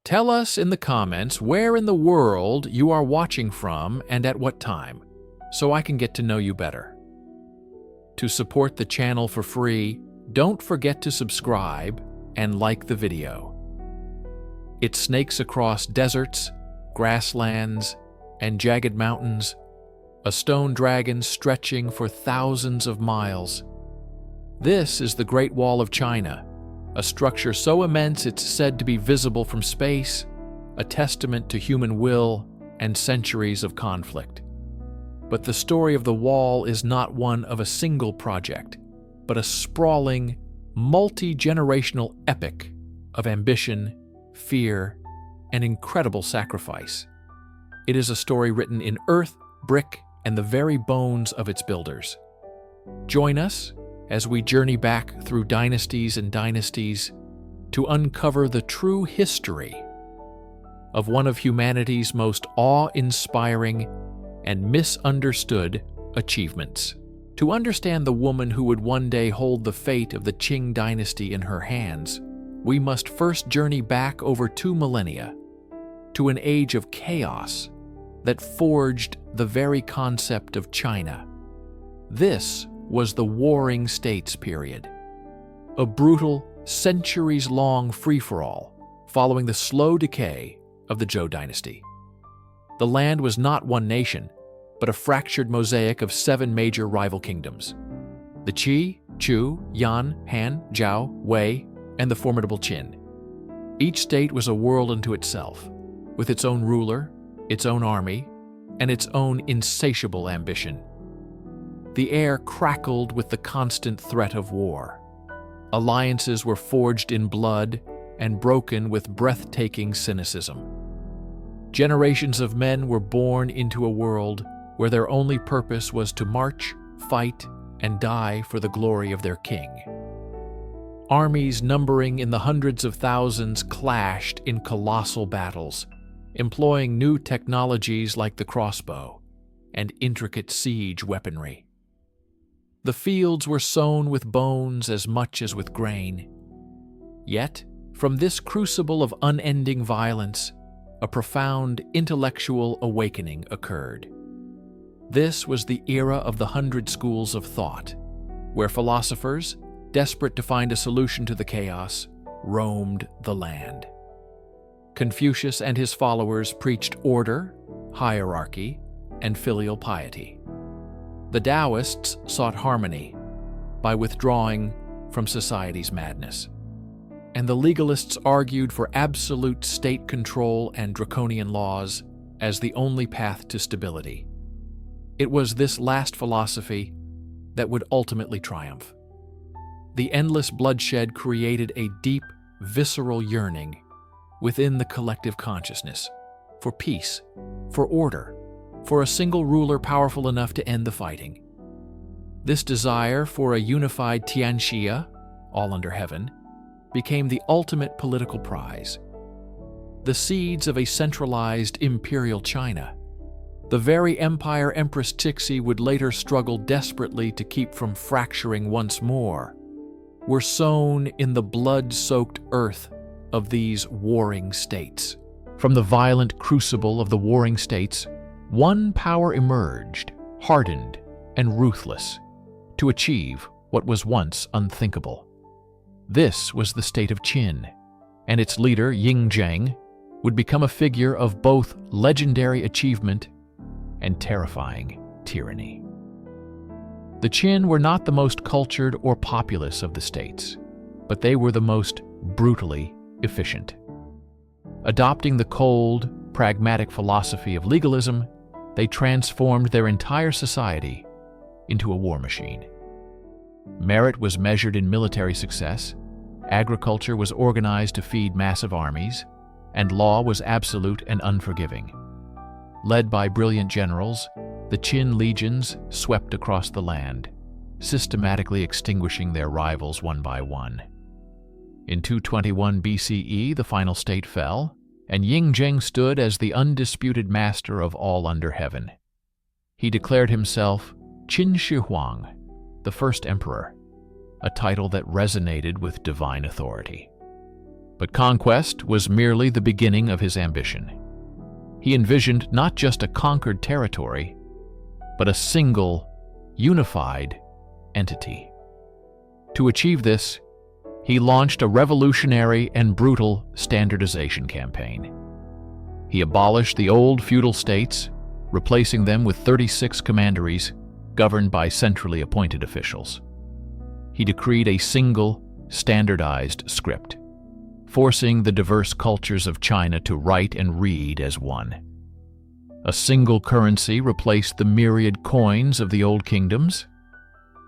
Tell us in the comments where in the world you are watching from and at what time, so I can get to know you better. To support the channel for free, don't forget to subscribe and like the video. It snakes across deserts, grasslands, and jagged mountains, a stone dragon stretching for thousands of miles. This is the Great Wall of China, a structure so immense it's said to be visible from space, a testament to human will and centuries of conflict. But the story of the wall is not one of a single project, but a sprawling, multi-generational epic of ambition, fear, and incredible sacrifice. It is a story written in earth, brick, and the very bones of its builders. Join us as we journey back through dynasties and dynasties to uncover the true history of one of humanity's most awe-inspiring and misunderstood achievements. To understand the woman who would one day hold the fate of the Qing dynasty in her hands, we must first journey back over 2 millennia to an age of chaos that forged the very concept of China. This was the Warring States period, a brutal, centuries-long free-for-all following the slow decay of the Zhou dynasty. The land was not one nation, but a fractured mosaic of 7 major rival kingdoms: the Qi, Chu, Yan, Han, Zhao, Wei, and the formidable Qin. Each state was a world unto itself, with its own ruler, its own army, and its own insatiable ambition. The air crackled with the constant threat of war. Alliances were forged in blood and broken with breathtaking cynicism. Generations of men were born into a world where their only purpose was to march, fight, and die for the glory of their king. Armies numbering in the hundreds of thousands clashed in colossal battles, employing new technologies like the crossbow and intricate siege weaponry. The fields were sown with bones as much as with grain. Yet, from this crucible of unending violence, a profound intellectual awakening occurred. This was the era of the 100 schools of thought, where philosophers, desperate to find a solution to the chaos, roamed the land. Confucius and his followers preached order, hierarchy, and filial piety. The Taoists sought harmony by withdrawing from society's madness. And the legalists argued for absolute state control and draconian laws as the only path to stability. It was this last philosophy that would ultimately triumph. The endless bloodshed created a deep, visceral yearning within the collective consciousness for peace, for order, for a single ruler powerful enough to end the fighting. This desire for a unified Tianxia, all under heaven, became the ultimate political prize. The seeds of a centralized imperial China, the very empire Empress Cixi would later struggle desperately to keep from fracturing once more, were sown in the blood-soaked earth of these warring states. From the violent crucible of the warring states, one power emerged, hardened and ruthless, to achieve what was once unthinkable. This was the state of Qin, and its leader, Ying Zheng, would become a figure of both legendary achievement and terrifying tyranny. The Qin were not the most cultured or populous of the states, but they were the most brutally efficient. Adopting the cold, pragmatic philosophy of legalism, they transformed their entire society into a war machine. Merit was measured in military success, agriculture was organized to feed massive armies, and law was absolute and unforgiving. Led by brilliant generals, the Qin legions swept across the land, systematically extinguishing their rivals one by one. In 221 BCE, the final state fell, and Ying Zheng stood as the undisputed master of all under heaven. He declared himself Qin Shi Huang, the first emperor, a title that resonated with divine authority. But conquest was merely the beginning of his ambition. He envisioned not just a conquered territory, but a single, unified entity. To achieve this, he launched a revolutionary and brutal standardization campaign. He abolished the old feudal states, replacing them with 36 commanderies governed by centrally appointed officials. He decreed a single, standardized script, forcing the diverse cultures of China to write and read as one. A single currency replaced the myriad coins of the old kingdoms.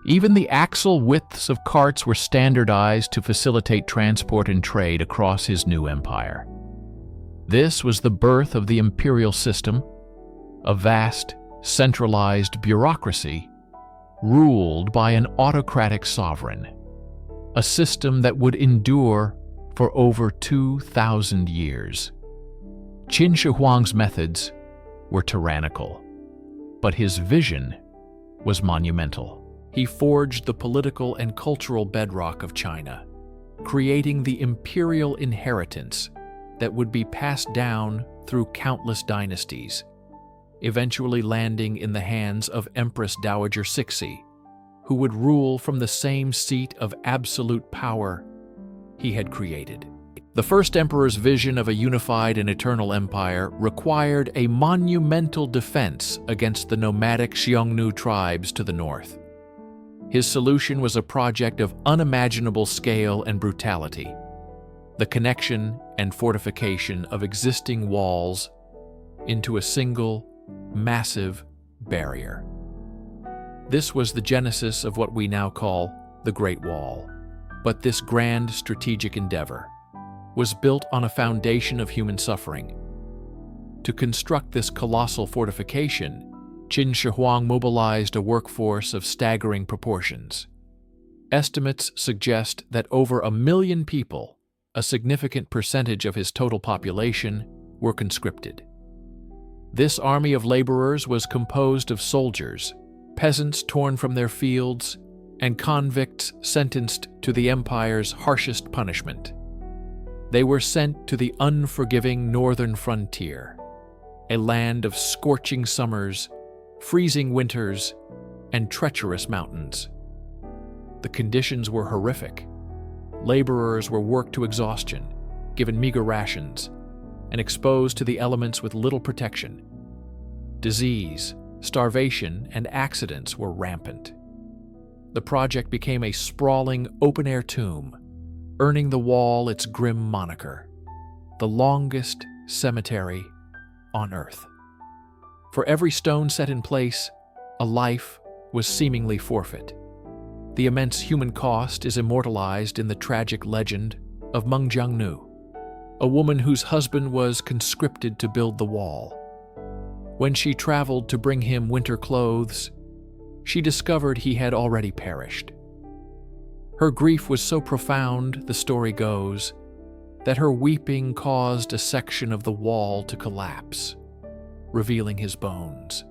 Even the axle widths of carts were standardized to facilitate transport and trade across his new empire. This was the birth of the imperial system, a vast, centralized bureaucracy ruled by an autocratic sovereign, a system that would endure for over 2,000 years. Qin Shi Huang's methods were tyrannical, but his vision was monumental. He forged the political and cultural bedrock of China, creating the imperial inheritance that would be passed down through countless dynasties, eventually landing in the hands of Empress Dowager Cixi, who would rule from the same seat of absolute power he had created. The first emperor's vision of a unified and eternal empire required a monumental defense against the nomadic Xiongnu tribes to the north. His solution was a project of unimaginable scale and brutality: the connection and fortification of existing walls into a single, massive barrier. This was the genesis of what we now call the Great Wall. But this grand strategic endeavor was built on a foundation of human suffering. To construct this colossal fortification, Qin Shi Huang mobilized a workforce of staggering proportions. Estimates suggest that over 1 million people, a significant percentage of his total population, were conscripted. This army of laborers was composed of soldiers, peasants torn from their fields, and convicts sentenced to the empire's harshest punishment. They were sent to the unforgiving northern frontier, a land of scorching summers, freezing winters, and treacherous mountains. The conditions were horrific. Laborers were worked to exhaustion, given meager rations, and exposed to the elements with little protection. Disease, starvation, and accidents were rampant. The project became a sprawling, open-air tomb, earning the wall its grim moniker, the longest cemetery on Earth. For every stone set in place, a life was seemingly forfeit. The immense human cost is immortalized in the tragic legend of Xiongnu, a woman whose husband was conscripted to build the wall. When she traveled to bring him winter clothes, she discovered he had already perished. Her grief was so profound, the story goes, that her weeping caused a section of the wall to collapse, revealing his bones.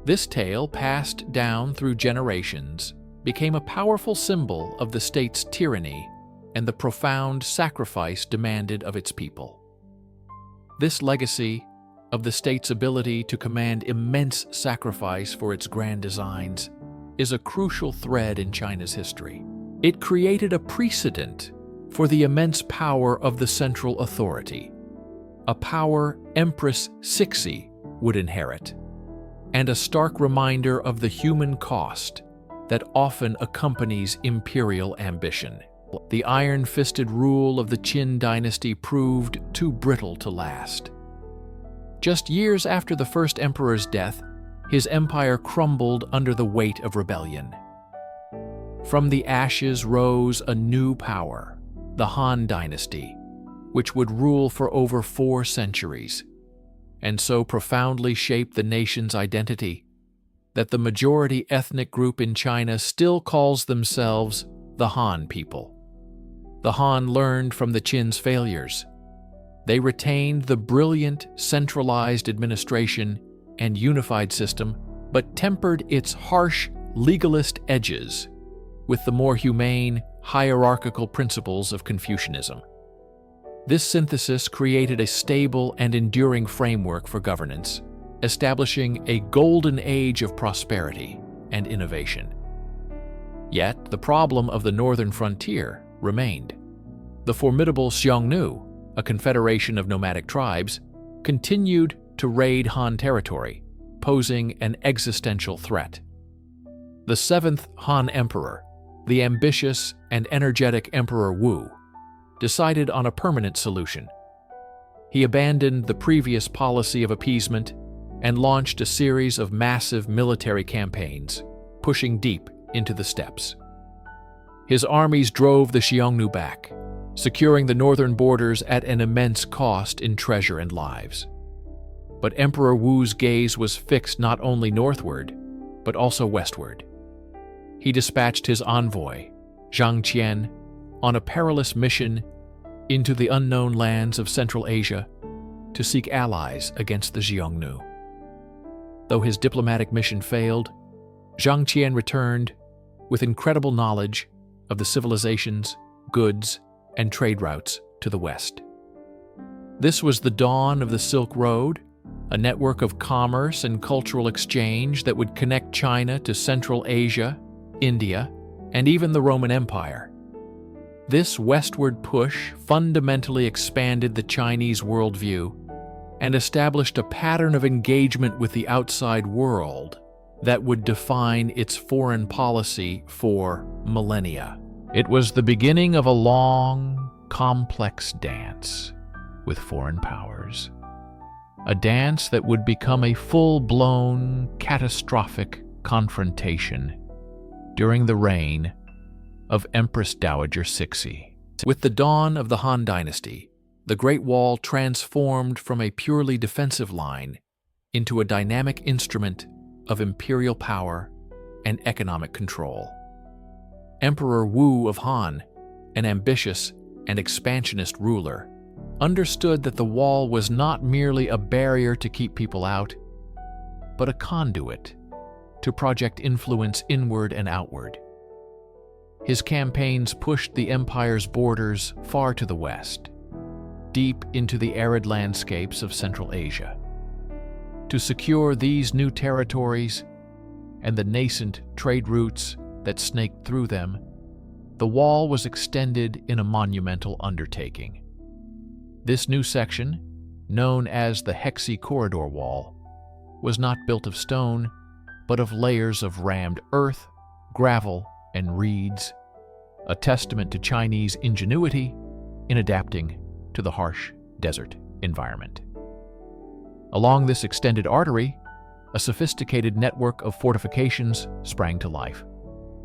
This tale, passed down through generations, became a powerful symbol of the state's tyranny and the profound sacrifice demanded of its people. This legacy of the state's ability to command immense sacrifice for its grand designs is a crucial thread in China's history. It created a precedent for the immense power of the central authority, a power Empress Cixi would inherit, and a stark reminder of the human cost that often accompanies imperial ambition. The iron-fisted rule of the Qin dynasty proved too brittle to last. Just years after the first emperor's death, his empire crumbled under the weight of rebellion. From the ashes rose a new power, the Han Dynasty, which would rule for over 4 centuries, and so profoundly shape the nation's identity that the majority ethnic group in China still calls themselves the Han people. The Han learned from the Qin's failures. They retained the brilliant, centralized administration and unified system, but tempered its harsh, legalist edges with the more humane, hierarchical principles of Confucianism. This synthesis created a stable and enduring framework for governance, establishing a golden age of prosperity and innovation. Yet, the problem of the northern frontier remained. The formidable Xiongnu, a confederation of nomadic tribes, continued to raid Han territory, posing an existential threat. The seventh Han emperor, the ambitious and energetic Emperor Wu, decided on a permanent solution. He abandoned the previous policy of appeasement and launched a series of massive military campaigns, pushing deep into the steppes. His armies drove the Xiongnu back, securing the northern borders at an immense cost in treasure and lives. But Emperor Wu's gaze was fixed not only northward, but also westward. He dispatched his envoy, Zhang Qian, on a perilous mission into the unknown lands of Central Asia to seek allies against the Xiongnu. Though his diplomatic mission failed, Zhang Qian returned with incredible knowledge of the civilizations, goods, and trade routes to the west. This was the dawn of the Silk Road, a network of commerce and cultural exchange that would connect China to Central Asia, India, and even the Roman Empire. This westward push fundamentally expanded the Chinese worldview and established a pattern of engagement with the outside world that would define its foreign policy for millennia. It was the beginning of a long, complex dance with foreign powers. A dance that would become a full-blown, catastrophic confrontation during the reign of Empress Dowager Cixi. With the dawn of the Han Dynasty, the Great Wall transformed from a purely defensive line into a dynamic instrument of imperial power and economic control. Emperor Wu of Han, an ambitious and expansionist ruler, understood that the wall was not merely a barrier to keep people out, but a conduit to project influence inward and outward. His campaigns pushed the empire's borders far to the west, deep into the arid landscapes of Central Asia. To secure these new territories and the nascent trade routes that snaked through them, the wall was extended in a monumental undertaking. This new section, known as the Hexi Corridor Wall, was not built of stone, but of layers of rammed earth, gravel, and reeds, a testament to Chinese ingenuity in adapting to the harsh desert environment. Along this extended artery, a sophisticated network of fortifications sprang to life.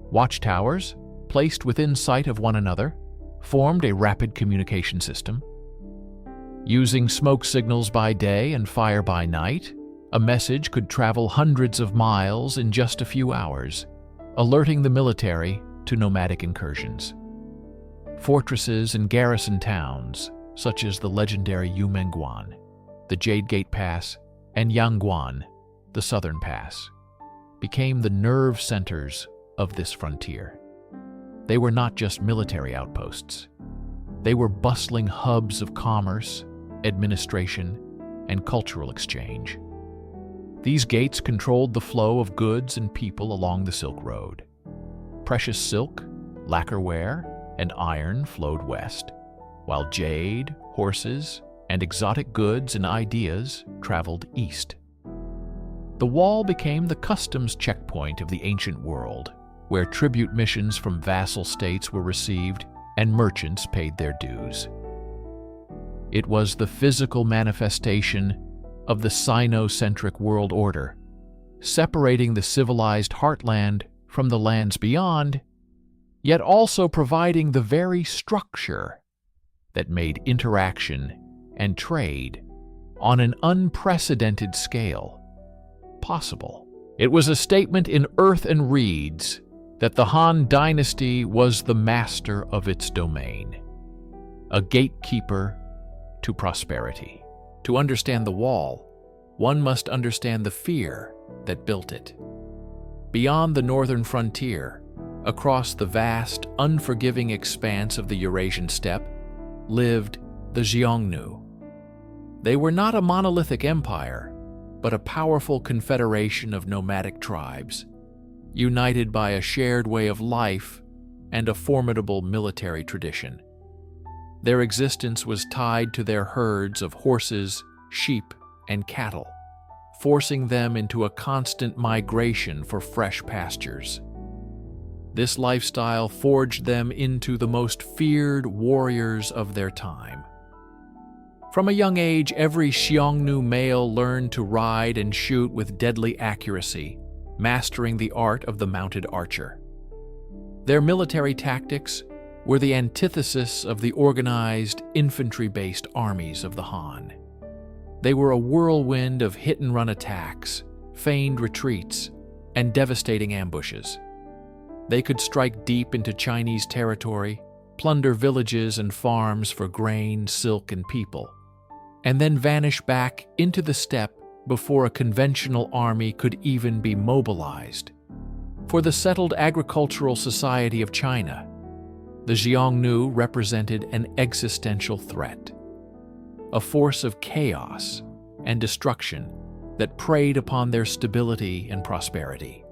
Watchtowers, placed within sight of one another, formed a rapid communication system. Using smoke signals by day and fire by night, a message could travel hundreds of miles in just a few hours, alerting the military to nomadic incursions. Fortresses and garrison towns, such as the legendary Yumenguan, the Jade Gate Pass, and Yangguan, the Southern Pass, became the nerve centers of this frontier. They were not just military outposts. They were bustling hubs of commerce, administration, and cultural exchange. These gates controlled the flow of goods and people along the Silk Road. Precious silk, lacquerware, and iron flowed west, while jade, horses, and exotic goods and ideas traveled east. The wall became the customs checkpoint of the ancient world, where tribute missions from vassal states were received and merchants paid their dues. It was the physical manifestation of the Sino-centric world order, separating the civilized heartland from the lands beyond, yet also providing the very structure that made interaction and trade on an unprecedented scale possible. It was a statement in earth and reeds that the Han Dynasty was the master of its domain, a gatekeeper to prosperity. To understand the wall, one must understand the fear that built it. Beyond the northern frontier, across the vast, unforgiving expanse of the Eurasian steppe, lived the Xiongnu. They were not a monolithic empire, but a powerful confederation of nomadic tribes, united by a shared way of life and a formidable military tradition. Their existence was tied to their herds of horses, sheep, and cattle, forcing them into a constant migration for fresh pastures. This lifestyle forged them into the most feared warriors of their time. From a young age, every Xiongnu male learned to ride and shoot with deadly accuracy, mastering the art of the mounted archer. Their military tactics were the antithesis of the organized, infantry-based armies of the Han. They were a whirlwind of hit-and-run attacks, feigned retreats, and devastating ambushes. They could strike deep into Chinese territory, plunder villages and farms for grain, silk, and people, and then vanish back into the steppe before a conventional army could even be mobilized. For the settled agricultural society of China, the Xiongnu represented an existential threat, a force of chaos and destruction that preyed upon their stability and prosperity.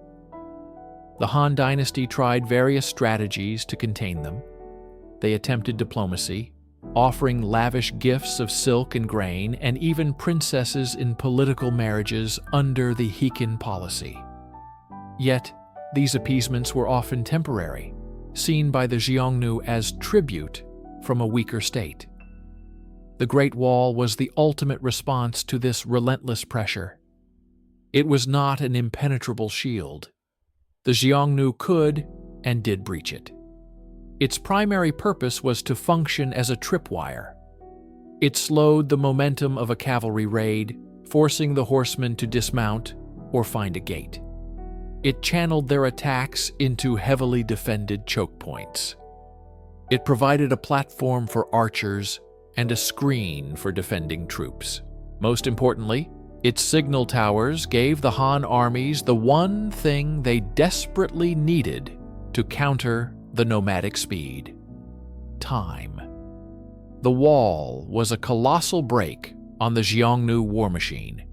The Han Dynasty tried various strategies to contain them. They attempted diplomacy, offering lavish gifts of silk and grain, and even princesses in political marriages under the Qin policy. Yet, these appeasements were often temporary, seen by the Xiongnu as tribute from a weaker state. The Great Wall was the ultimate response to this relentless pressure. It was not an impenetrable shield. The Xiongnu could and did breach it. Its primary purpose was to function as a tripwire. It slowed the momentum of a cavalry raid, forcing the horsemen to dismount or find a gate. It channeled their attacks into heavily defended choke points. It provided a platform for archers and a screen for defending troops. Most importantly, its signal towers gave the Han armies the one thing they desperately needed to counter the nomadic speed: time. The wall was a colossal break on the Xiongnu war machine,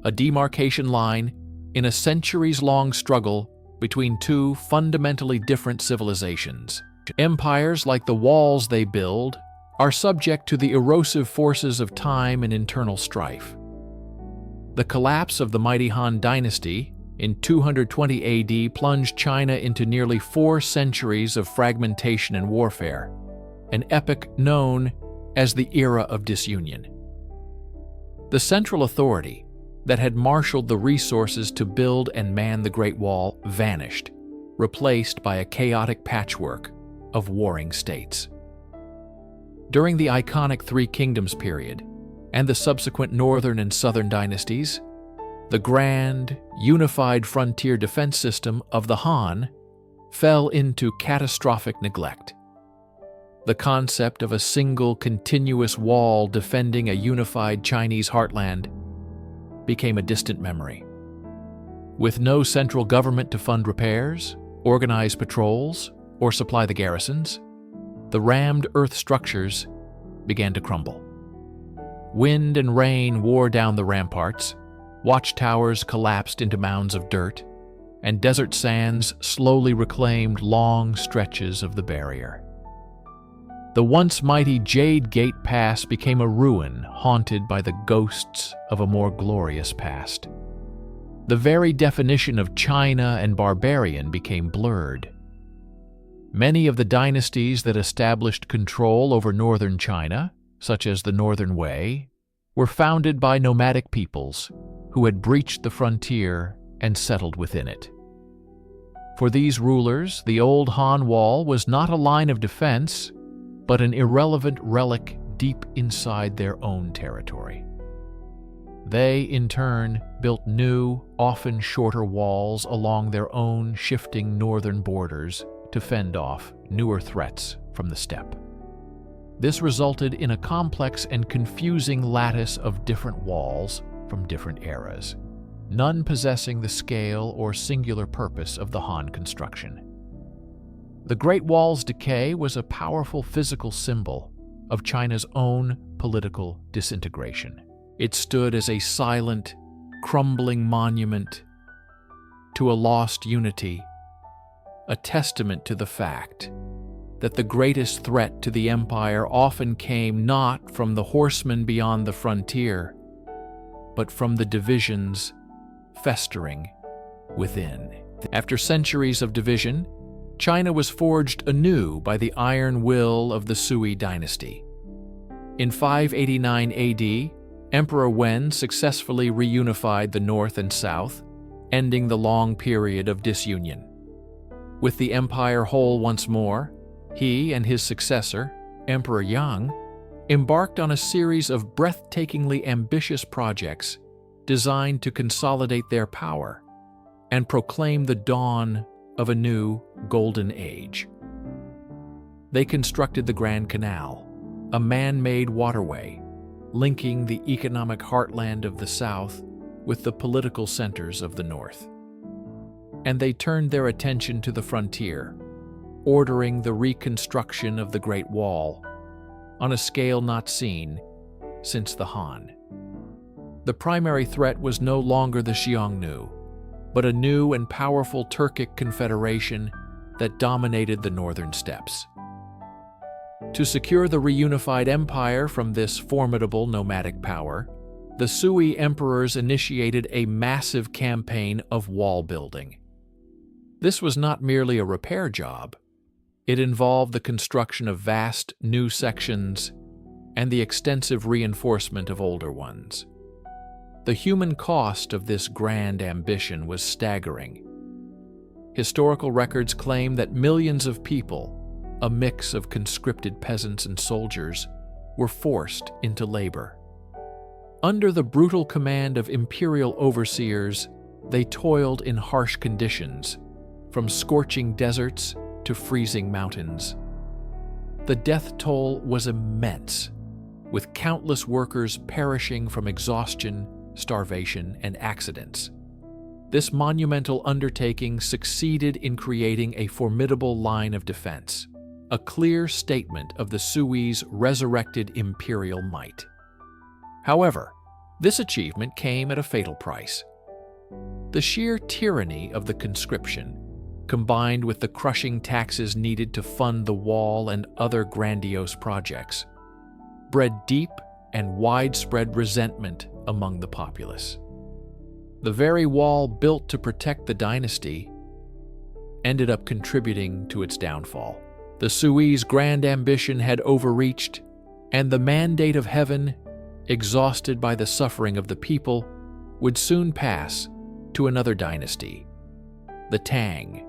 a demarcation line in a centuries-long struggle between two fundamentally different civilizations. Empires like the walls they build are subject to the erosive forces of time and internal strife. The collapse of the mighty Han Dynasty in 220 AD plunged China into nearly 4 centuries of fragmentation and warfare, an epoch known as the Era of Disunion. The central authority that had marshaled the resources to build and man the Great Wall vanished, replaced by a chaotic patchwork of warring states. During the iconic Three Kingdoms period and the subsequent Northern and Southern dynasties, the grand, unified frontier defense system of the Han fell into catastrophic neglect. The concept of a single continuous wall defending a unified Chinese heartland became a distant memory. With no central government to fund repairs, organize patrols, or supply the garrisons, the rammed earth structures began to crumble. Wind and rain wore down the ramparts, watchtowers collapsed into mounds of dirt, and desert sands slowly reclaimed long stretches of the barrier. The once mighty Jade Gate Pass became a ruin haunted by the ghosts of a more glorious past. The very definition of China and barbarian became blurred. Many of the dynasties that established control over northern China, such as the Northern Wei, were founded by nomadic peoples who had breached the frontier and settled within it. For these rulers, the old Han Wall was not a line of defense, but an irrelevant relic deep inside their own territory. They, in turn, built new, often shorter walls along their own shifting northern borders to fend off newer threats from the steppe. This resulted in a complex and confusing lattice of different walls from different eras, none possessing the scale or singular purpose of the Han construction. The Great Wall's decay was a powerful physical symbol of China's own political disintegration. It stood as a silent, crumbling monument to a lost unity, a testament to the fact that the greatest threat to the empire often came not from the horsemen beyond the frontier, but from the divisions festering within. After centuries of division, China was forged anew by the iron will of the Sui dynasty. In 589 AD, Emperor Wen successfully reunified the north and south, ending the long period of disunion. With the empire whole once more, he and his successor, Emperor Yang, embarked on a series of breathtakingly ambitious projects designed to consolidate their power and proclaim the dawn of a new golden age. They constructed the Grand Canal, a man-made waterway linking the economic heartland of the south with the political centers of the north. And they turned their attention to the frontier, ordering the reconstruction of the Great Wall on a scale not seen since the Han. The primary threat was no longer the Xiongnu, but a new and powerful Turkic confederation that dominated the northern steppes. To secure the reunified empire from this formidable nomadic power, the Sui emperors initiated a massive campaign of wall building. This was not merely a repair job. It involved the construction of vast new sections and the extensive reinforcement of older ones. The human cost of this grand ambition was staggering. Historical records claim that millions of people, a mix of conscripted peasants and soldiers, were forced into labor. Under the brutal command of imperial overseers, they toiled in harsh conditions, from scorching deserts to freezing mountains. The death toll was immense, with countless workers perishing from exhaustion, starvation, and accidents. This monumental undertaking succeeded in creating a formidable line of defense, a clear statement of the Sui's resurrected imperial might. However, this achievement came at a fatal price. The sheer tyranny of the conscription, combined with the crushing taxes needed to fund the wall and other grandiose projects, bred deep and widespread resentment among the populace. The very wall built to protect the dynasty ended up contributing to its downfall. The Sui's grand ambition had overreached, and the mandate of heaven, exhausted by the suffering of the people, would soon pass to another dynasty, the Tang,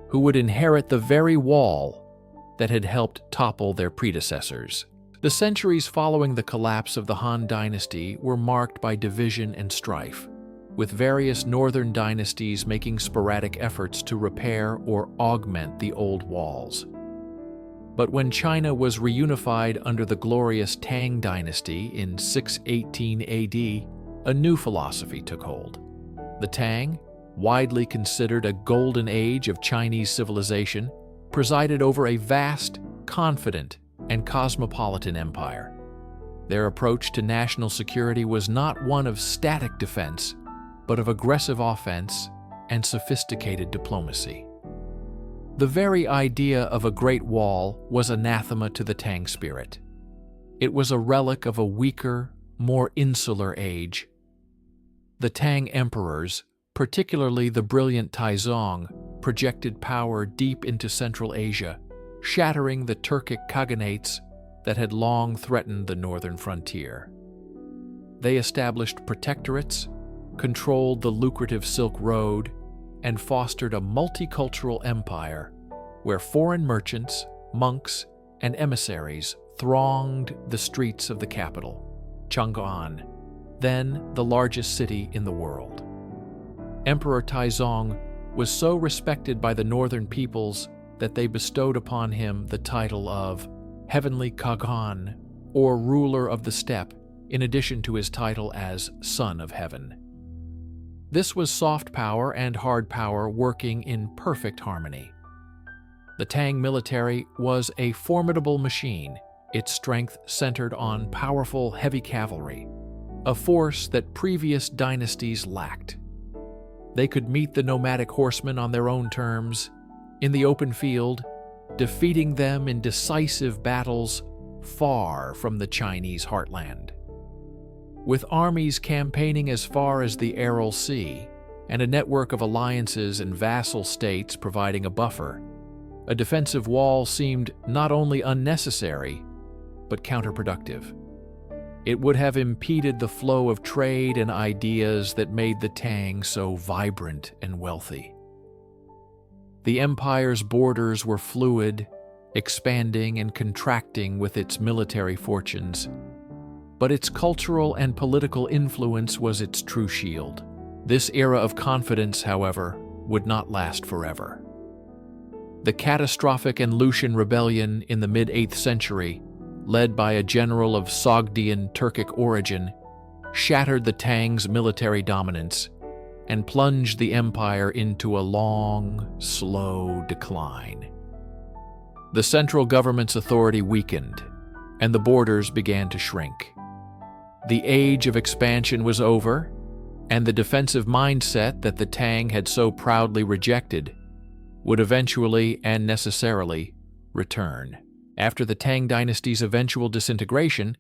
who would inherit the very wall that had helped topple their predecessors. The centuries following the collapse of the Han dynasty were marked by division and strife, with various northern dynasties making sporadic efforts to repair or augment the old walls. But when China was reunified under the glorious Tang dynasty in 618 AD, a new philosophy took hold. The Tang, widely considered a golden age of Chinese civilization, presided over a vast, confident, and cosmopolitan empire. Their approach to national security was not one of static defense, but of aggressive offense and sophisticated diplomacy. The very idea of a great wall was anathema to the Tang spirit. It was a relic of a weaker, more insular age. The Tang emperors, particularly the brilliant Taizong, projected power deep into Central Asia, shattering the Turkic khaganates that had long threatened the northern frontier. They established protectorates, controlled the lucrative Silk Road, and fostered a multicultural empire where foreign merchants, monks, and emissaries thronged the streets of the capital, Chang'an, then the largest city in the world. Emperor Taizong was so respected by the northern peoples that they bestowed upon him the title of Heavenly Kaghan, or Ruler of the Steppe, in addition to his title as Son of Heaven. This was soft power and hard power working in perfect harmony. The Tang military was a formidable machine, its strength centered on powerful heavy cavalry, a force that previous dynasties lacked. They could meet the nomadic horsemen on their own terms, in the open field, defeating them in decisive battles far from the Chinese heartland. With armies campaigning as far as the Aral Sea and a network of alliances and vassal states providing a buffer, a defensive wall seemed not only unnecessary, but counterproductive. It would have impeded the flow of trade and ideas that made the Tang so vibrant and wealthy. The empire's borders were fluid, expanding and contracting with its military fortunes, but its cultural and political influence was its true shield. This era of confidence, however, would not last forever. The catastrophic and Lushan rebellion in the mid-8th century, led by a general of Sogdian Turkic origin, shattered the Tang's military dominance and plunged the empire into a long, slow decline. The central government's authority weakened, and the borders began to shrink. The age of expansion was over, and the defensive mindset that the Tang had so proudly rejected would eventually and necessarily return. After the Tang dynasty's eventual disintegration,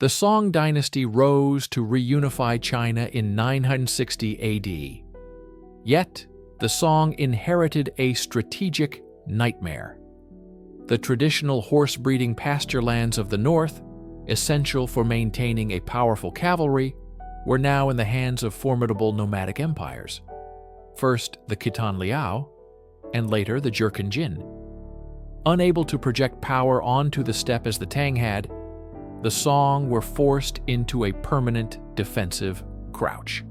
the Song dynasty rose to reunify China in 960 AD. Yet, the Song inherited a strategic nightmare. The traditional horse-breeding pasture lands of the north, essential for maintaining a powerful cavalry, were now in the hands of formidable nomadic empires. First the Khitan Liao, and later the Jurchen Jin. Unable to project power onto the steppe as the Tang had, the Song were forced into a permanent defensive crouch.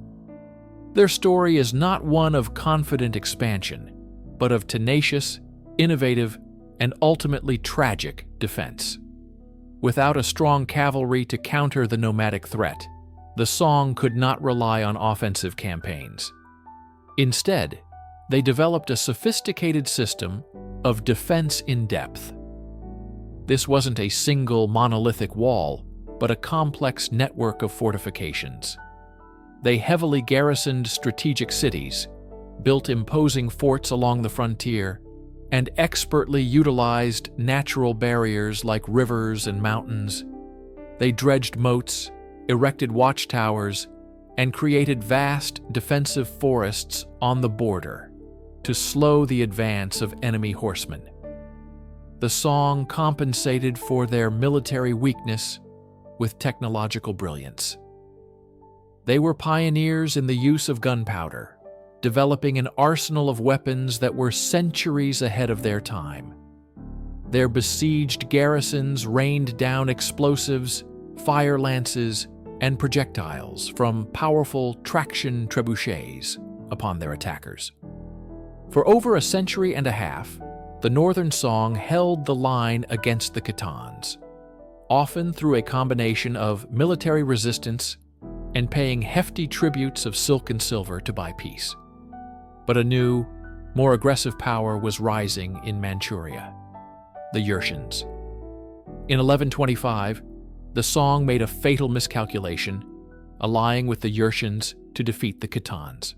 Their story is not one of confident expansion, but of tenacious, innovative, and ultimately tragic defense. Without a strong cavalry to counter the nomadic threat, the Song could not rely on offensive campaigns. Instead, they developed a sophisticated system of defense in depth. This wasn't a single monolithic wall, but a complex network of fortifications. They heavily garrisoned strategic cities, built imposing forts along the frontier, and expertly utilized natural barriers like rivers and mountains. They dredged moats, erected watchtowers, and created vast defensive forests on the border to slow the advance of enemy horsemen. The Song compensated for their military weakness with technological brilliance. They were pioneers in the use of gunpowder, developing an arsenal of weapons that were centuries ahead of their time. Their besieged garrisons rained down explosives, fire lances, and projectiles from powerful traction trebuchets upon their attackers. For over a century and a half, the Northern Song held the line against the Khitans, often through a combination of military resistance and paying hefty tributes of silk and silver to buy peace. But a new, more aggressive power was rising in Manchuria, the Yurchens. In 1125, the Song made a fatal miscalculation, allying with the Yurchens to defeat the Khitans.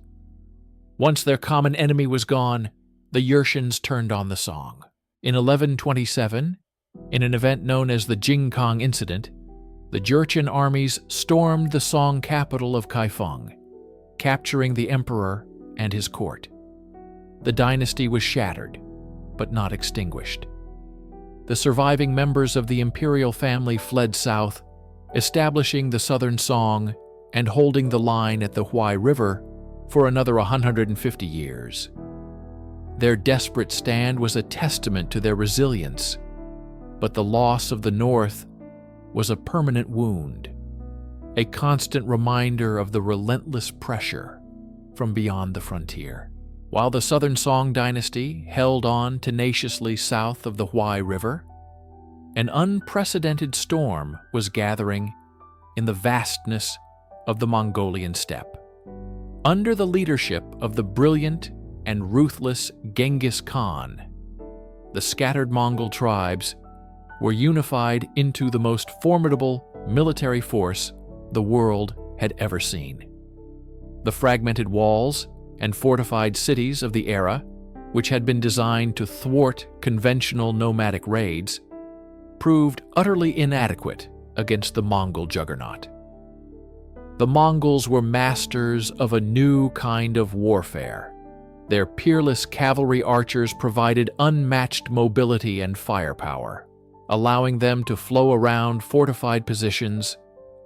Once their common enemy was gone, the Yurchens turned on the Song. In 1127, in an event known as the Jingkong Incident, the Jurchen armies stormed the Song capital of Kaifeng, capturing the emperor and his court. The dynasty was shattered, but not extinguished. The surviving members of the imperial family fled south, establishing the Southern Song and holding the line at the Huai River for another 150 years. Their desperate stand was a testament to their resilience, but the loss of the North was a permanent wound, a constant reminder of the relentless pressure from beyond the frontier. While the Southern Song dynasty held on tenaciously south of the Huai River, an unprecedented storm was gathering in the vastness of the Mongolian steppe. Under the leadership of the brilliant and ruthless Genghis Khan, the scattered Mongol tribes were unified into the most formidable military force the world had ever seen. The fragmented walls and fortified cities of the era, which had been designed to thwart conventional nomadic raids, proved utterly inadequate against the Mongol juggernaut. The Mongols were masters of a new kind of warfare. Their peerless cavalry archers provided unmatched mobility and firepower, allowing them to flow around fortified positions,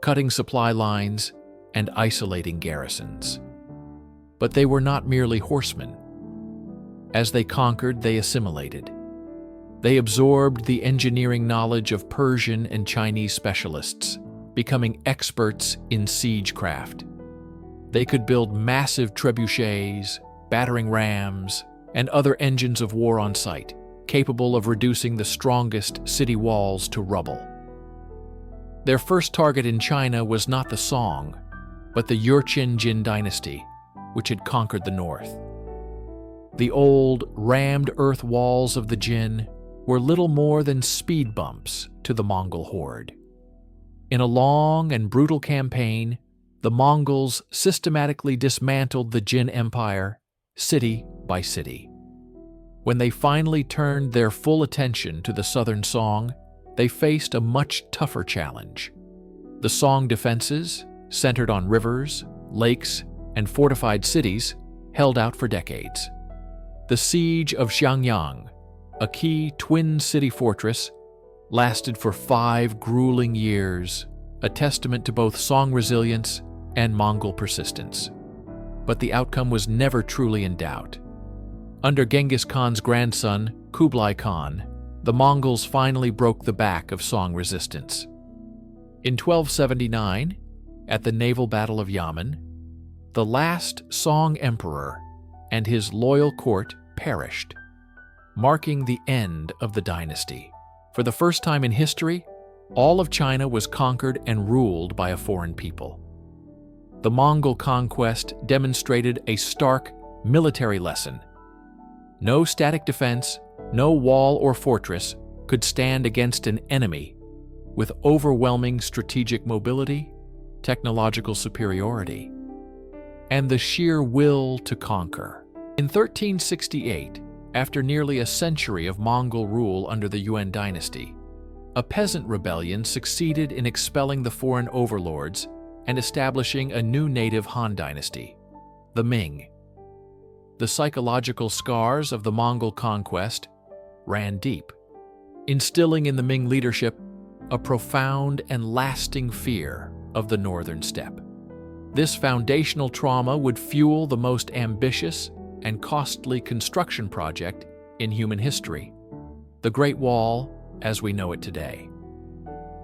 cutting supply lines, and isolating garrisons. But they were not merely horsemen. As they conquered, they assimilated. They absorbed the engineering knowledge of Persian and Chinese specialists, becoming experts in siegecraft. They could build massive trebuchets, battering rams, and other engines of war on site, capable of reducing the strongest city walls to rubble. Their first target in China was not the Song, but the Qin Dynasty, which had conquered the north. The old, rammed earth walls of the Qin were little more than speed bumps to the Mongol horde. In a long and brutal campaign, the Mongols systematically dismantled the Qin Empire, city by city. When they finally turned their full attention to the southern Song, they faced a much tougher challenge. The Song defenses, centered on rivers, lakes, and fortified cities, held out for decades. The siege of Xiongnu, a key twin city fortress, lasted for 5 grueling years, a testament to both Song resilience and Mongol persistence. But the outcome was never truly in doubt. Under Genghis Khan's grandson, Kublai Khan, the Mongols finally broke the back of Song resistance. In 1279, at the naval battle of Yamen, the last Song emperor and his loyal court perished, marking the end of the dynasty. For the first time in history, all of China was conquered and ruled by a foreign people. The Mongol conquest demonstrated a stark military lesson. No static defense, no wall or fortress could stand against an enemy with overwhelming strategic mobility, technological superiority, and the sheer will to conquer. In 1368, after nearly a century of Mongol rule under the Yuan dynasty, a peasant rebellion succeeded in expelling the foreign overlords and establishing a new native Han dynasty, the Ming. The psychological scars of the Mongol conquest ran deep, instilling in the Ming leadership a profound and lasting fear of the northern steppe. This foundational trauma would fuel the most ambitious and costly construction project in human history, the Great Wall as we know it today.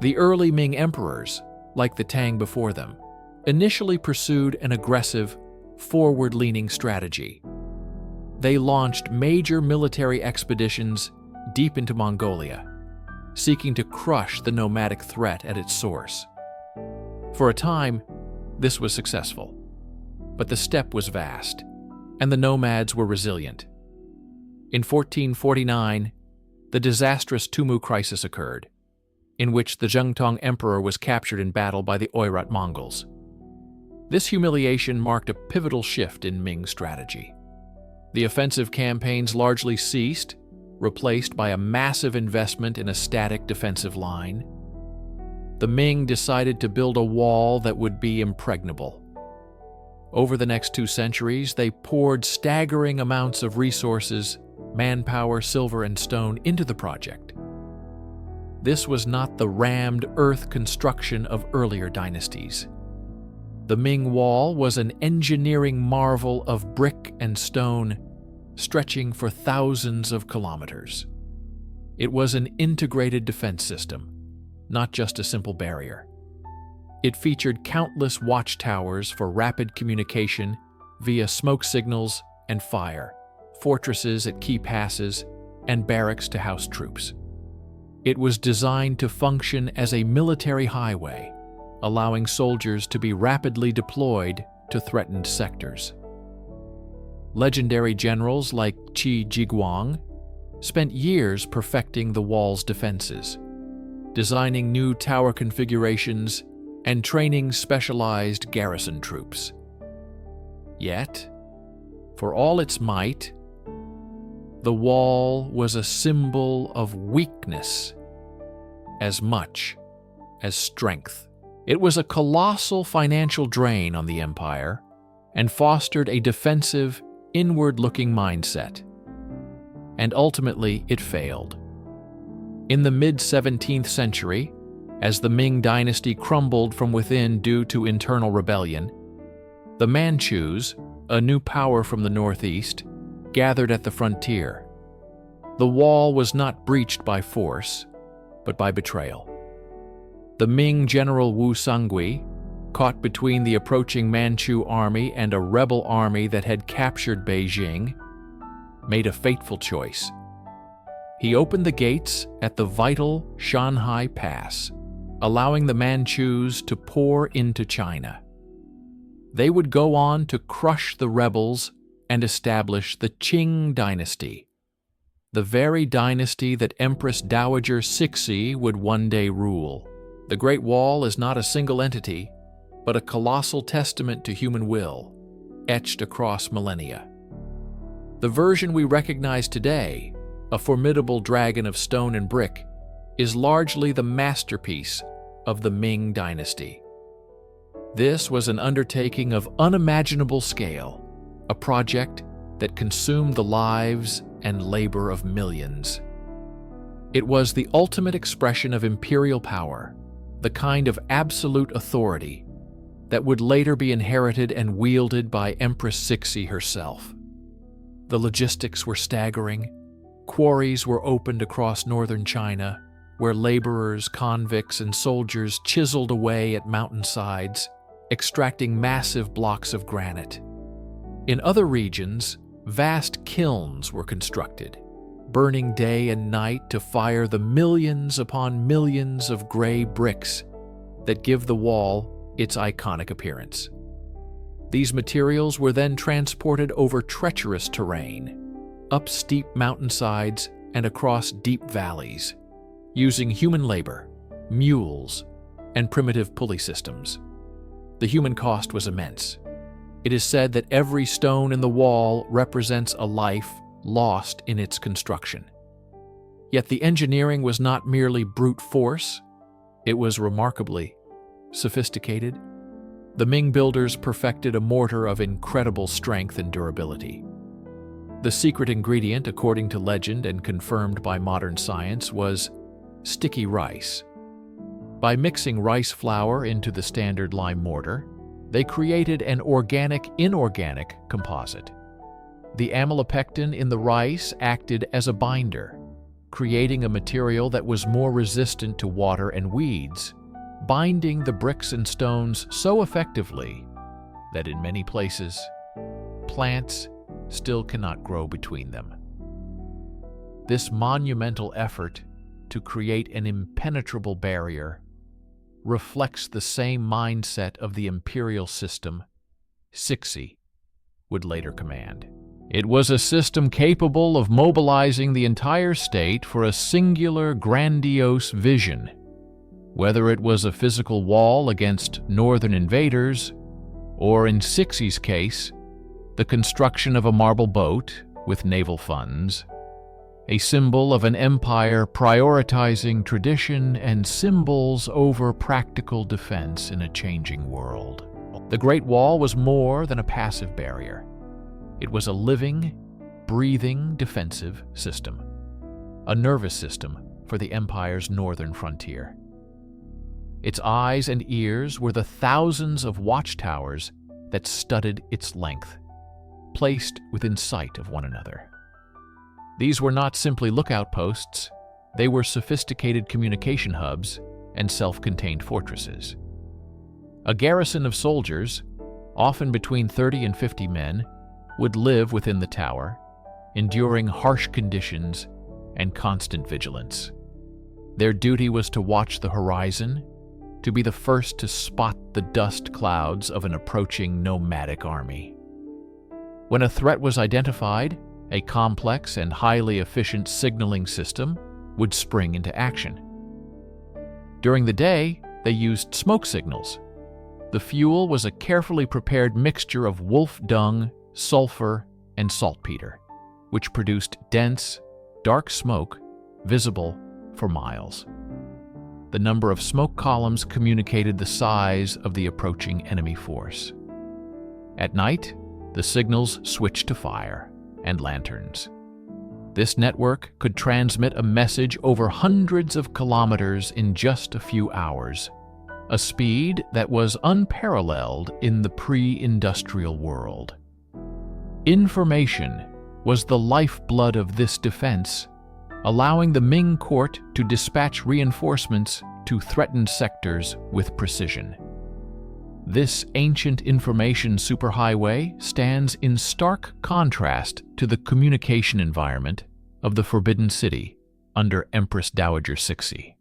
The early Ming emperors, like the Tang before them, initially pursued an aggressive, forward-leaning strategy. They launched major military expeditions deep into Mongolia, seeking to crush the nomadic threat at its source. For a time, this was successful, but the steppe was vast, and the nomads were resilient. In 1449, the disastrous Tumu crisis occurred, in which the Zhengtong emperor was captured in battle by the Oirat Mongols. This humiliation marked a pivotal shift in Ming strategy. The offensive campaigns largely ceased, replaced by a massive investment in a static defensive line. The Ming decided to build a wall that would be impregnable. Over the next 2 centuries, they poured staggering amounts of resources, manpower, silver, and stone into the project. This was not the rammed earth construction of earlier dynasties. The Ming Wall was an engineering marvel of brick and stone, stretching for thousands of kilometers. It was an integrated defense system, not just a simple barrier. It featured countless watchtowers for rapid communication via smoke signals and fire, fortresses at key passes, and barracks to house troops. It was designed to function as a military highway, allowing soldiers to be rapidly deployed to threatened sectors. Legendary generals like Qin Shi Huang spent years perfecting the wall's defenses, designing new tower configurations and training specialized garrison troops. Yet, for all its might, the wall was a symbol of weakness as much as strength. It was a colossal financial drain on the empire and fostered a defensive, inward-looking mindset. And ultimately, it failed. In the mid-17th century, as the Ming Dynasty crumbled from within due to internal rebellion, the Manchus, a new power from the northeast, gathered at the frontier. The wall was not breached by force, but by betrayal. The Ming general Wu Sangui, caught between the approaching Manchu army and a rebel army that had captured Beijing, made a fateful choice. He opened the gates at the vital Shanhai Pass, allowing the Manchus to pour into China. They would go on to crush the rebels and establish the Qin Dynasty, the very dynasty that Empress Dowager Cixi would one day rule. The Great Wall is not a single entity, but a colossal testament to human will, etched across millennia. The version we recognize today, a formidable dragon of stone and brick, is largely the masterpiece of the Ming Dynasty. This was an undertaking of unimaginable scale, a project that consumed the lives and labor of millions. It was the ultimate expression of imperial power, the kind of absolute authority that would later be inherited and wielded by Empress Cixi herself. The logistics were staggering. Quarries were opened across northern China, where laborers, convicts, and soldiers chiseled away at mountainsides, extracting massive blocks of granite. In other regions, vast kilns were constructed, burning day and night to fire the millions upon millions of gray bricks that give the wall its iconic appearance. These materials were then transported over treacherous terrain, up steep mountainsides and across deep valleys, using human labor, mules, and primitive pulley systems. The human cost was immense. It is said that every stone in the wall represents a life lost in its construction. Yet the engineering was not merely brute force, it was remarkably sophisticated. The Ming builders perfected a mortar of incredible strength and durability. The secret ingredient, according to legend and confirmed by modern science, was sticky rice. By mixing rice flour into the standard lime mortar, they created an organic-inorganic composite. The amylopectin in the rice acted as a binder, creating a material that was more resistant to water and weeds, binding the bricks and stones so effectively that in many places, plants still cannot grow between them. This monumental effort to create an impenetrable barrier reflects the same mindset of the imperial system Cixi would later command. It was a system capable of mobilizing the entire state for a singular, grandiose vision. Whether it was a physical wall against northern invaders, or in Cixi's case, the construction of a marble boat with naval funds, a symbol of an empire prioritizing tradition and symbols over practical defense in a changing world. The Great Wall was more than a passive barrier. It was a living, breathing defensive system, a nervous system for the empire's northern frontier. Its eyes and ears were the thousands of watchtowers that studded its length, placed within sight of one another. These were not simply lookout posts, they were sophisticated communication hubs and self-contained fortresses. A garrison of soldiers, often between 30 and 50 men, would live within the tower, enduring harsh conditions and constant vigilance. Their duty was to watch the horizon, to be the first to spot the dust clouds of an approaching nomadic army. When a threat was identified, a complex and highly efficient signaling system would spring into action. During the day, they used smoke signals. The fuel was a carefully prepared mixture of wolf dung, sulfur, and saltpeter, which produced dense, dark smoke visible for miles. The number of smoke columns communicated the size of the approaching enemy force. At night, the signals switched to fire and lanterns. This network could transmit a message over hundreds of kilometers in just a few hours, a speed that was unparalleled in the pre-industrial world. Information was the lifeblood of this defense, allowing the Ming court to dispatch reinforcements to threatened sectors with precision. This ancient information superhighway stands in stark contrast to the communication environment of the Forbidden City under Empress Dowager Cixi.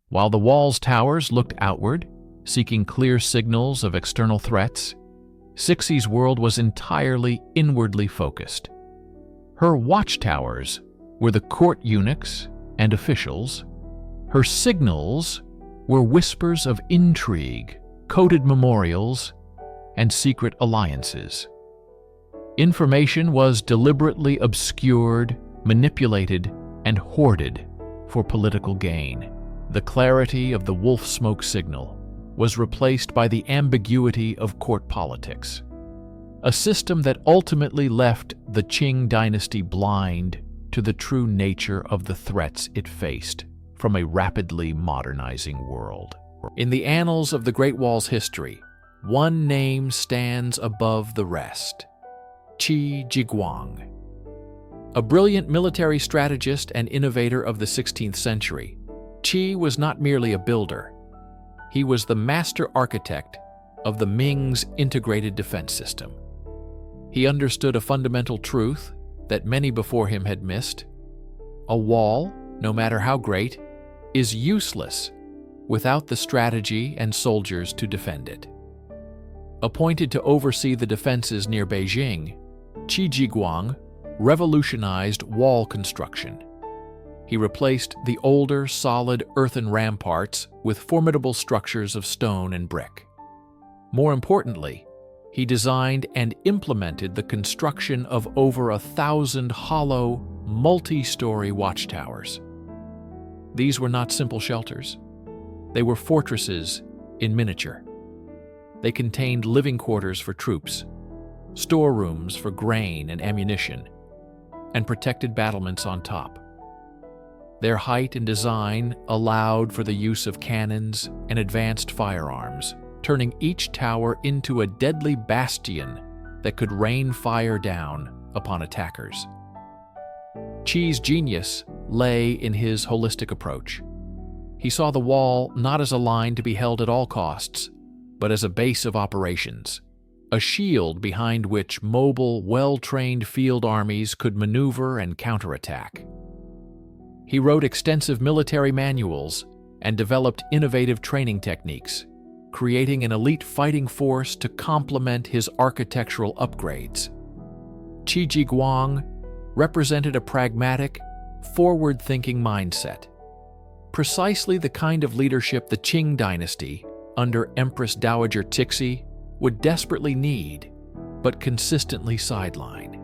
While the wall's towers looked outward, seeking clear signals of external threats, Cixi's world was entirely inwardly focused. Her watchtowers were the court eunuchs and officials. Her signals were whispers of intrigue, coded memorials, and secret alliances. Information was deliberately obscured, manipulated, and hoarded for political gain. The clarity of the wolf smoke signal was replaced by the ambiguity of court politics, a system that ultimately left the Qing dynasty blind to the true nature of the threats it faced from a rapidly modernizing world. In the annals of the Great Wall's history, one name stands above the rest: Qin Shi Huang. A brilliant military strategist and innovator of the 16th century, Qi was not merely a builder. He was the master architect of the Ming's integrated defense system. He understood a fundamental truth that many before him had missed: a wall, no matter how great, is useless without the strategy and soldiers to defend it. Appointed to oversee the defenses near Beijing, Qin Shi Huang revolutionized wall construction. He replaced the older, solid earthen ramparts with formidable structures of stone and brick. More importantly, he designed and implemented the construction of over 1,000 hollow, multi-story watchtowers. These were not simple shelters. They were fortresses in miniature. They contained living quarters for troops, storerooms for grain and ammunition, and protected battlements on top. Their height and design allowed for the use of cannons and advanced firearms, turning each tower into a deadly bastion that could rain fire down upon attackers. Qi's genius lay in his holistic approach. He saw the wall not as a line to be held at all costs, but as a base of operations, a shield behind which mobile, well-trained field armies could maneuver and counterattack. He wrote extensive military manuals and developed innovative training techniques, creating an elite fighting force to complement his architectural upgrades. Qin Shi Huang represented a pragmatic, forward-thinking mindset, precisely the kind of leadership the Qing dynasty, under Empress Dowager Cixi, would desperately need, but consistently sideline.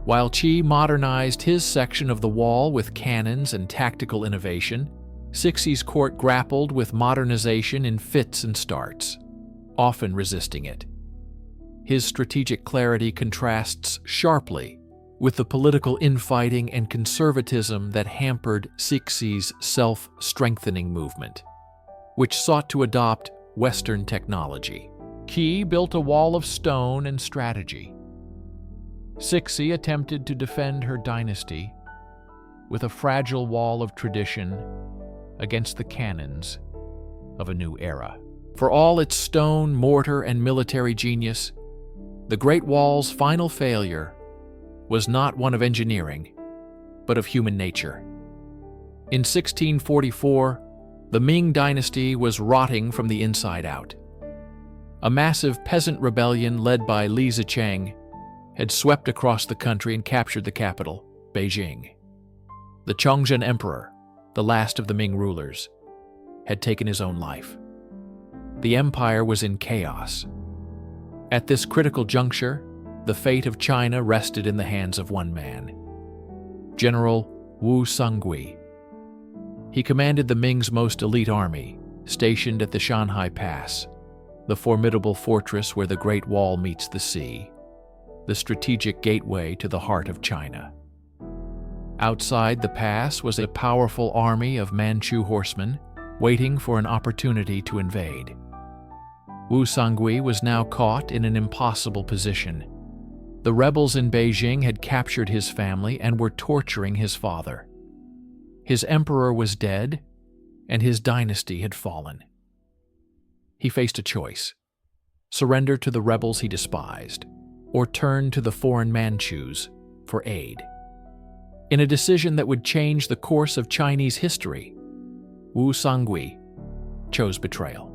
While Qi modernized his section of the wall with cannons and tactical innovation, Cixi's court grappled with modernization in fits and starts, often resisting it. His strategic clarity contrasts sharply with the political infighting and conservatism that hampered Cixi's self-strengthening movement, which sought to adopt Western technology. Qi built a wall of stone and strategy. Cixi attempted to defend her dynasty with a fragile wall of tradition against the cannons of a new era. For all its stone, mortar, and military genius, the Great Wall's final failure was not one of engineering, but of human nature. In 1644, the Ming Dynasty was rotting from the inside out. A massive peasant rebellion led by Li Zicheng had swept across the country and captured the capital, Beijing. The Chongzhen Emperor, the last of the Ming rulers, had taken his own life. The empire was in chaos. At this critical juncture, the fate of China rested in the hands of one man, General Wu Songui. He commanded the Ming's most elite army, stationed at the Shanhai Pass, the formidable fortress where the Great Wall meets the sea, the strategic gateway to the heart of China. Outside the pass was a powerful army of Manchu horsemen waiting for an opportunity to invade. Wu Songui was now caught in an impossible position. The rebels in Beijing had captured his family and were torturing his father. His emperor was dead, and his dynasty had fallen. He faced a choice: surrender to the rebels he despised, or turn to the foreign Manchus for aid. In a decision that would change the course of Chinese history, Wu Songui chose betrayal.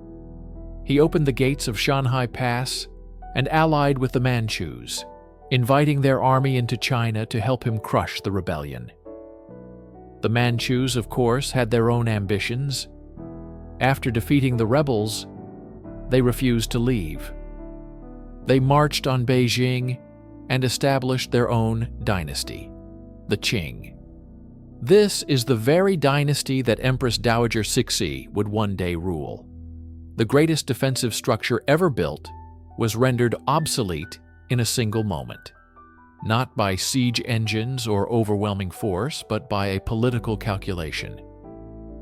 He opened the gates of Shanhai Pass and allied with the Manchus, inviting their army into China to help him crush the rebellion. The Manchus, of course, had their own ambitions. After defeating the rebels, they refused to leave. They marched on Beijing and established their own dynasty, the Qing. This is the very dynasty that Empress Dowager Cixi would one day rule. The greatest defensive structure ever built was rendered obsolete in a single moment, not by siege engines or overwhelming force, but by a political calculation.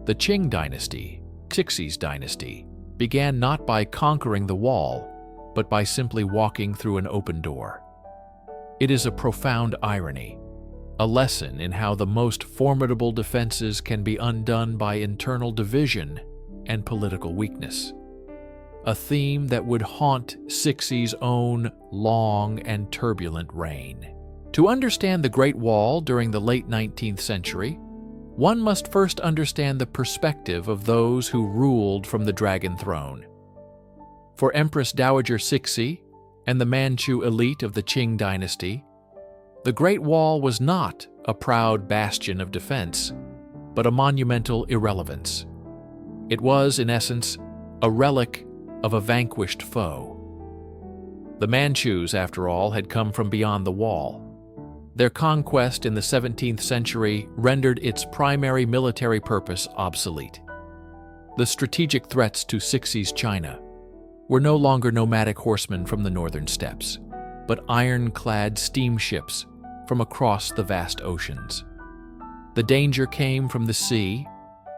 The Qing dynasty, Cixi's dynasty, began not by conquering the wall, but by simply walking through an open door. It is a profound irony, a lesson in how the most formidable defenses can be undone by internal division and political weakness. A theme that would haunt Cixi's own long and turbulent reign. To understand the Great Wall during the late 19th century, one must first understand the perspective of those who ruled from the Dragon Throne. For Empress Dowager Cixi and the Manchu elite of the Qing dynasty, the Great Wall was not a proud bastion of defense, but a monumental irrelevance. It was, in essence, a relic of a vanquished foe. The Manchus, after all, had come from beyond the wall. Their conquest in the 17th century rendered its primary military purpose obsolete. The strategic threats to Cixi's China were no longer nomadic horsemen from the northern steppes, but ironclad steamships from across the vast oceans. The danger came from the sea,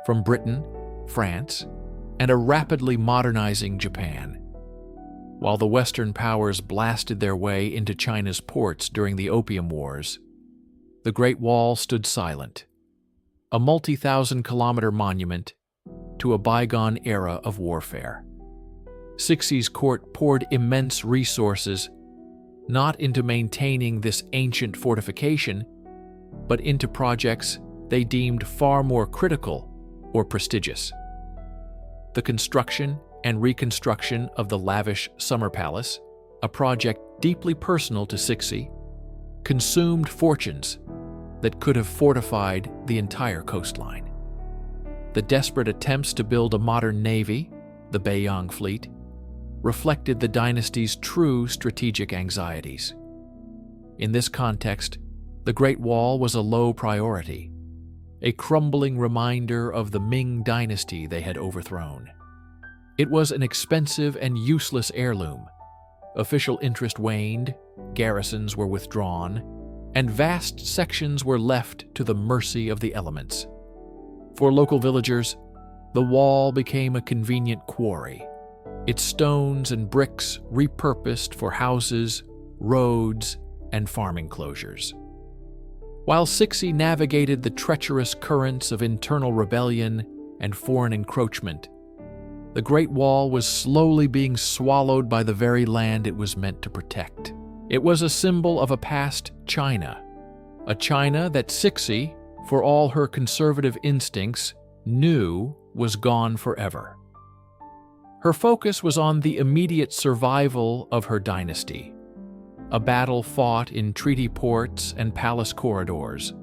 from Britain, France, and a rapidly modernizing Japan. While the Western powers blasted their way into China's ports during the Opium Wars, the Great Wall stood silent, a multi-thousand-kilometer monument to a bygone era of warfare. Cixi's court poured immense resources not into maintaining this ancient fortification, but into projects they deemed far more critical or prestigious. The construction and reconstruction of the lavish summer palace, a project deeply personal to Cixi, consumed fortunes that could have fortified the entire coastline. The desperate attempts to build a modern navy, the Beiyang fleet, reflected the dynasty's true strategic anxieties. In this context, the Great Wall was a low priority, a crumbling reminder of the Ming Dynasty they had overthrown. It was an expensive and useless heirloom. Official interest waned, garrisons were withdrawn, and vast sections were left to the mercy of the elements. For local villagers, the wall became a convenient quarry, its stones and bricks repurposed for houses, roads, and farm enclosures. While Cixi navigated the treacherous currents of internal rebellion and foreign encroachment, the Great Wall was slowly being swallowed by the very land it was meant to protect. It was a symbol of a past China, a China that Cixi, for all her conservative instincts, knew was gone forever. Her focus was on the immediate survival of her dynasty, a battle fought in treaty ports and palace corridors,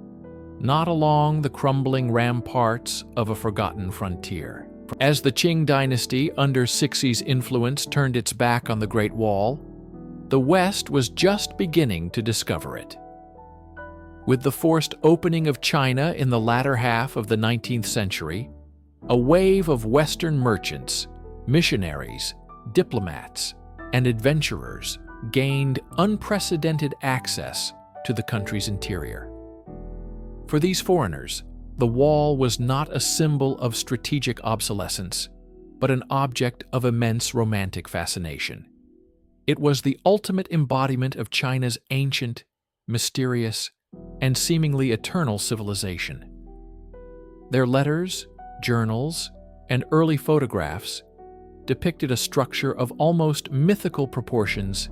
not along the crumbling ramparts of a forgotten frontier. As the Qing dynasty under Cixi's influence turned its back on the Great Wall, the West was just beginning to discover it. With the forced opening of China in the latter half of the 19th century, a wave of Western merchants, missionaries, diplomats, and adventurers gained unprecedented access to the country's interior. For these foreigners, the wall was not a symbol of strategic obsolescence, but an object of immense romantic fascination. It was the ultimate embodiment of China's ancient, mysterious, and seemingly eternal civilization. Their letters, journals, and early photographs depicted a structure of almost mythical proportions,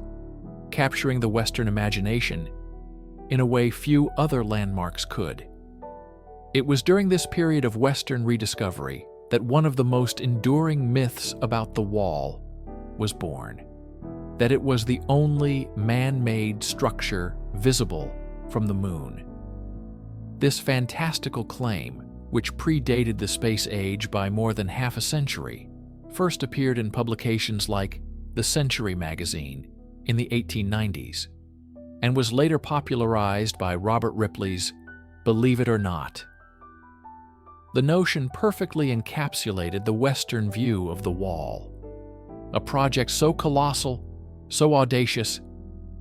capturing the Western imagination in a way few other landmarks could. It was during this period of Western rediscovery that one of the most enduring myths about the wall was born, that it was the only man-made structure visible from the moon. This fantastical claim, which predated the space age by more than half a century, first appeared in publications like The Century magazine in the 1890s, and was later popularized by Robert Ripley's Believe It or Not. The notion perfectly encapsulated the Western view of the wall, a project so colossal, so audacious,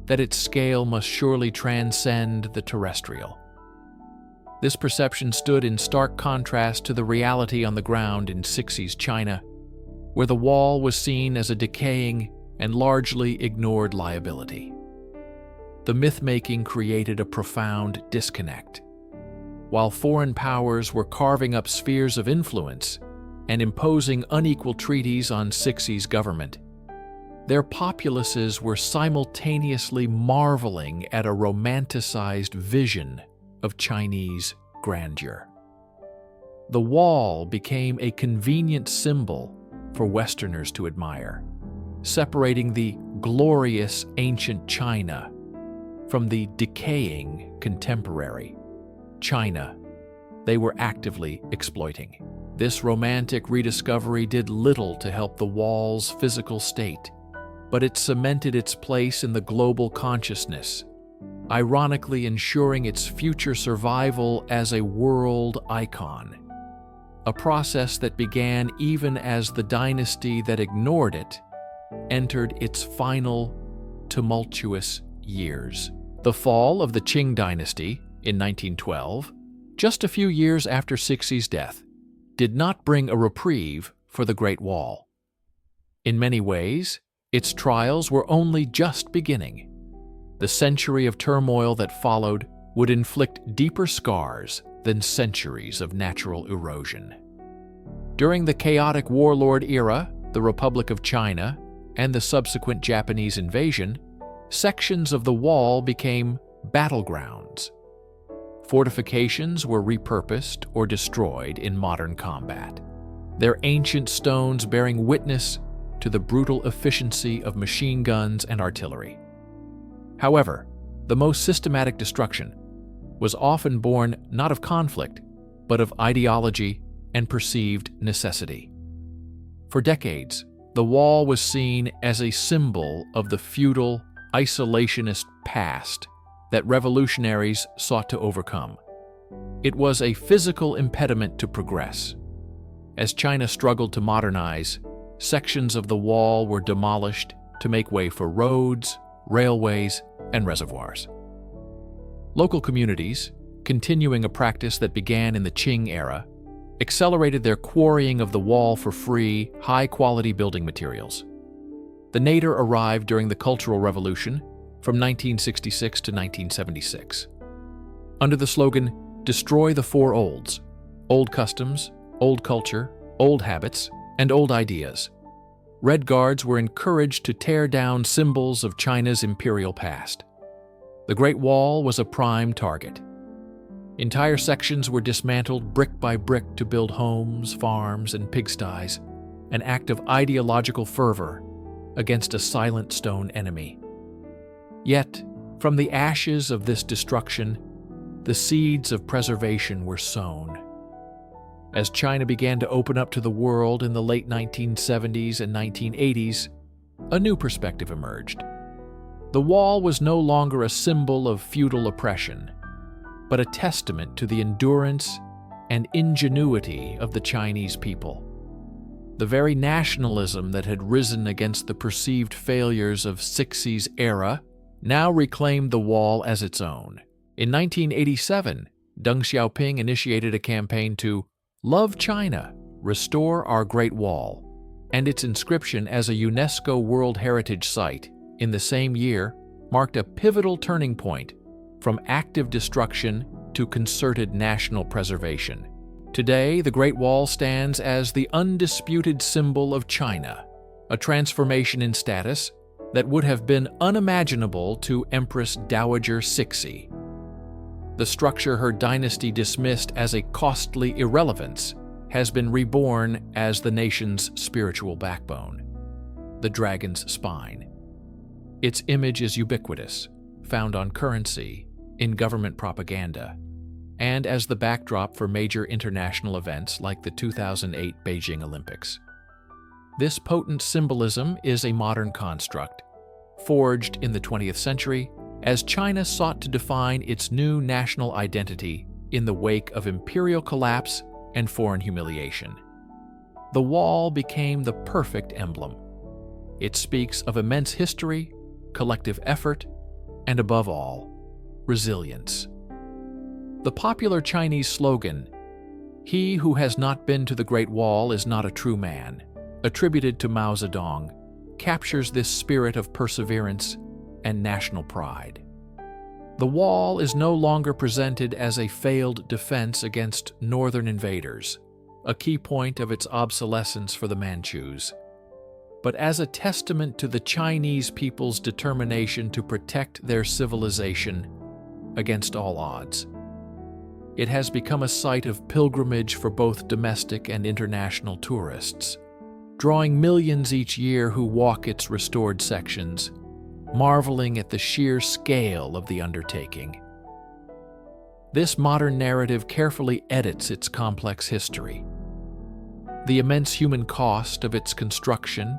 that its scale must surely transcend the terrestrial. This perception stood in stark contrast to the reality on the ground in Cixi's China, where the wall was seen as a decaying and largely ignored liability. The myth-making created a profound disconnect. While foreign powers were carving up spheres of influence and imposing unequal treaties on Cixi's government, their populaces were simultaneously marveling at a romanticized vision of Chinese grandeur. The wall became a convenient symbol for Westerners to admire, separating the glorious ancient China from the decaying contemporary China they were actively exploiting. This romantic rediscovery did little to help the wall's physical state, but it cemented its place in the global consciousness, ironically ensuring its future survival as a world icon, a process that began even as the dynasty that ignored it entered its final tumultuous years. The fall of the Qing dynasty in 1912, just a few years after Cixi's death, did not bring a reprieve for the Great Wall. In many ways, its trials were only just beginning. The century of turmoil that followed would inflict deeper scars than centuries of natural erosion. During the chaotic warlord era, the Republic of China, and the subsequent Japanese invasion, sections of the wall became battlegrounds. Fortifications were repurposed or destroyed in modern combat, their ancient stones bearing witness to the brutal efficiency of machine guns and artillery. However, the most systematic destruction was often born not of conflict, but of ideology and perceived necessity. For decades, the wall was seen as a symbol of the feudal, isolationist past that revolutionaries sought to overcome. It was a physical impediment to progress. As China struggled to modernize, sections of the wall were demolished to make way for roads, railways, and reservoirs. Local communities, continuing a practice that began in the Qing era, accelerated their quarrying of the wall for free, high-quality building materials. The nadir arrived during the Cultural Revolution from 1966 to 1976. Under the slogan, "Destroy the Four Olds," old customs, old culture, old habits, and old ideas, Red Guards were encouraged to tear down symbols of China's imperial past. The Great Wall was a prime target. Entire sections were dismantled brick by brick to build homes, farms, and pigsties, an act of ideological fervor against a silent stone enemy. Yet, from the ashes of this destruction, the seeds of preservation were sown. As China began to open up to the world in the late 1970s and 1980s, a new perspective emerged. The wall was no longer a symbol of feudal oppression, but a testament to the endurance and ingenuity of the Chinese people. The very nationalism that had risen against the perceived failures of Cixi's era now reclaimed the wall as its own. In 1987, Deng Xiaoping initiated a campaign to "Love China, Restore Our Great Wall," and its inscription as a UNESCO World Heritage Site in the same year marked a pivotal turning point from active destruction to concerted national preservation. Today, the Great Wall stands as the undisputed symbol of China, a transformation in status that would have been unimaginable to Empress Dowager Cixi. The structure her dynasty dismissed as a costly irrelevance has been reborn as the nation's spiritual backbone, the dragon's spine. Its image is ubiquitous, found on currency, in government propaganda, and as the backdrop for major international events like the 2008 Beijing Olympics. This potent symbolism is a modern construct, forged in the 20th century as China sought to define its new national identity in the wake of imperial collapse and foreign humiliation. The wall became the perfect emblem. It speaks of immense history, collective effort, and above all, resilience. The popular Chinese slogan, "He who has not been to the Great Wall is not a true man," attributed to Mao Zedong, captures this spirit of perseverance and national pride. The wall is no longer presented as a failed defense against northern invaders, a key point of its obsolescence for the Manchus, but as a testament to the Chinese people's determination to protect their civilization against all odds. It has become a site of pilgrimage for both domestic and international tourists, drawing millions each year who walk its restored sections, marveling at the sheer scale of the undertaking. This modern narrative carefully edits its complex history. The immense human cost of its construction,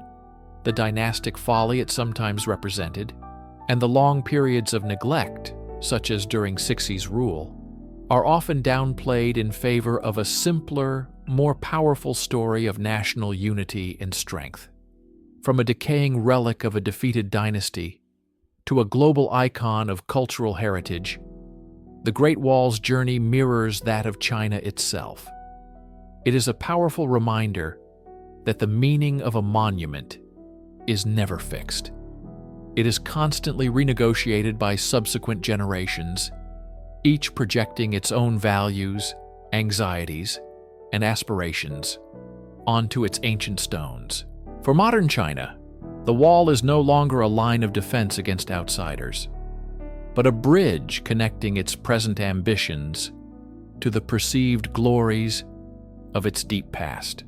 the dynastic folly it sometimes represented, and the long periods of neglect, such as during Cixi's rule, are often downplayed in favor of a simpler, more powerful story of national unity and strength. From a decaying relic of a defeated dynasty to a global icon of cultural heritage, the Great Wall's journey mirrors that of China itself. It is a powerful reminder that the meaning of a monument is never fixed. It is constantly renegotiated by subsequent generations, each projecting its own values, anxieties, and aspirations onto its ancient stones. For modern China, the wall is no longer a line of defense against outsiders, but a bridge connecting its present ambitions to the perceived glories of its deep past.